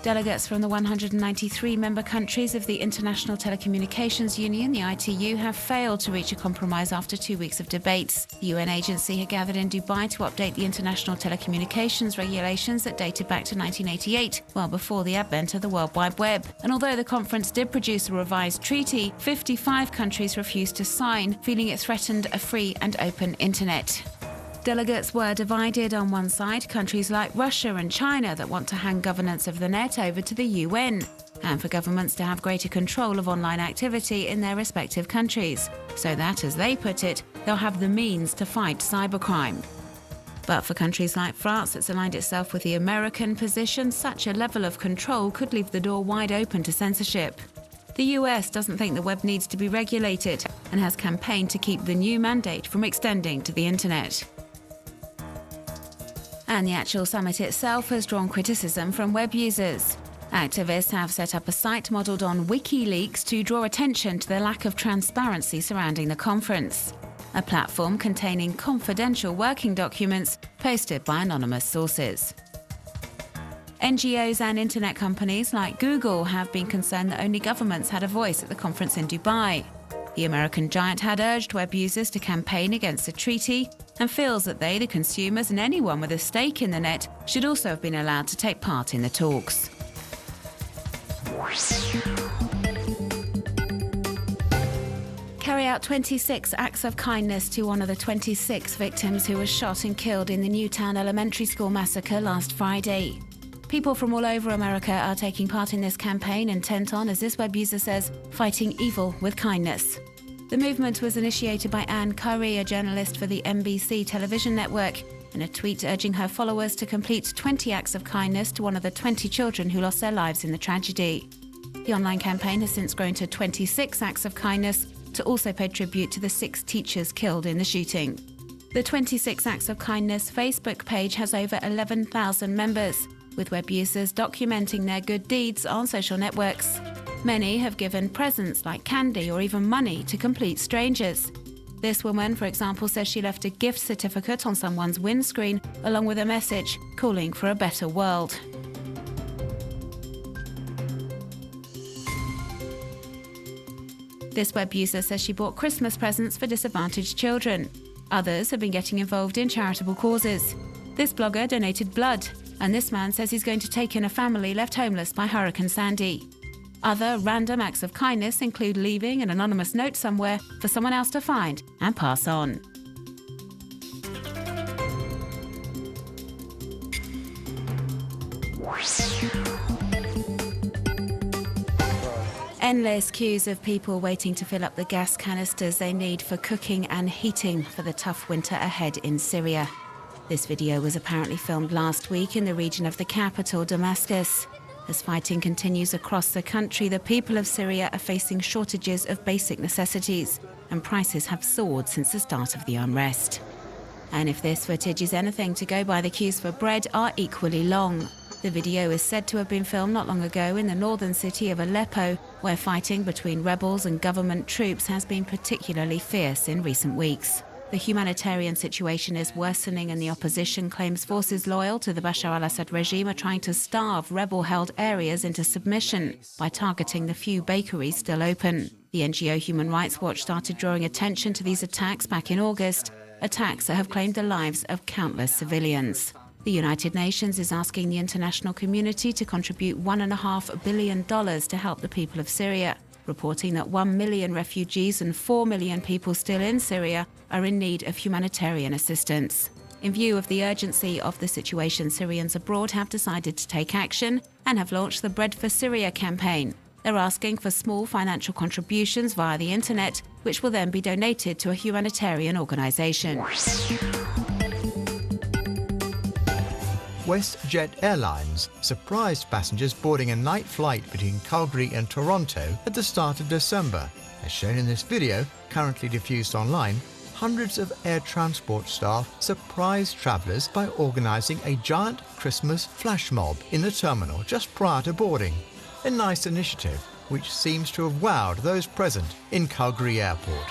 Delegates from the 193 member countries of the International Telecommunications Union, the ITU, have failed to reach a compromise after 2 weeks of debates. The UN agency had gathered in Dubai to update the international telecommunications regulations that dated back to 1988, well before the advent of the World Wide Web. And although the conference did produce a revised treaty, 55 countries refused to sign, feeling it threatened a free and open internet. Delegates were divided. On one side, countries like Russia and China that want to hand governance of the net over to the UN, and for governments to have greater control of online activity in their respective countries, so that, as they put it, they'll have the means to fight cybercrime. But for countries like France, that's aligned itself with the American position, such a level of control could leave the door wide open to censorship. The US doesn't think the web needs to be regulated and has campaigned to keep the new mandate from extending to the internet. And the actual summit itself has drawn criticism from web users. Activists have set up a site modelled on WikiLeaks to draw attention to the lack of transparency surrounding the conference, a platform containing confidential working documents posted by anonymous sources. NGOs and internet companies like Google have been concerned that only governments had a voice at the conference in Dubai. The American giant had urged web users to campaign against the treaty and feels that they, the consumers, and anyone with a stake in the net should also have been allowed to take part in the talks. Carry out 26 acts of kindness to one of the 26 victims who was shot and killed in the Newtown Elementary School massacre last Friday. People from all over America are taking part in this campaign intent on, as this web user says, fighting evil with kindness. The movement was initiated by Ann Curry, a journalist for the NBC television network, in a tweet urging her followers to complete 20 acts of kindness to one of the 20 children who lost their lives in the tragedy. The online campaign has since grown to 26 acts of kindness to also pay tribute to the 6 teachers killed in the shooting. The 26 Acts of Kindness Facebook page has over 11,000 members, with web users documenting their good deeds on social networks. Many have given presents like candy or even money to complete strangers. This woman, for example, says she left a gift certificate on someone's windscreen along with a message calling for a better world. This web user says she bought Christmas presents for disadvantaged children. Others have been getting involved in charitable causes. This blogger donated blood, and this man says he's going to take in a family left homeless by Hurricane Sandy. Other random acts of kindness include leaving an anonymous note somewhere for someone else to find and pass on. Endless queues of people waiting to fill up the gas canisters they need for cooking and heating for the tough winter ahead in Syria. This video was apparently filmed last week in the region of the capital, Damascus. As fighting continues across the country, the people of Syria are facing shortages of basic necessities, and prices have soared since the start of the unrest. And if this footage is anything to go by, the queues for bread are equally long. The video is said to have been filmed not long ago in the northern city of Aleppo, where fighting between rebels and government troops has been particularly fierce in recent weeks. The humanitarian situation is worsening, and the opposition claims forces loyal to the Bashar al-Assad regime are trying to starve rebel-held areas into submission by targeting the few bakeries still open. The NGO Human Rights Watch started drawing attention to these attacks back in August, attacks that have claimed the lives of countless civilians. The United Nations is asking the international community to contribute $1.5 billion to help the people of Syria, reporting that 1 million refugees and 4 million people still in Syria are in need of humanitarian assistance. In view of the urgency of the situation, Syrians abroad have decided to take action and have launched the Bread for Syria campaign. They're asking for small financial contributions via the internet, which will then be donated to a humanitarian organisation. WestJet Airlines surprised passengers boarding a night flight between Calgary and Toronto at the start of December. As shown in this video, currently diffused online, hundreds of air transport staff surprised travellers by organising a giant Christmas flash mob in the terminal just prior to boarding. A nice initiative which seems to have wowed those present in Calgary Airport.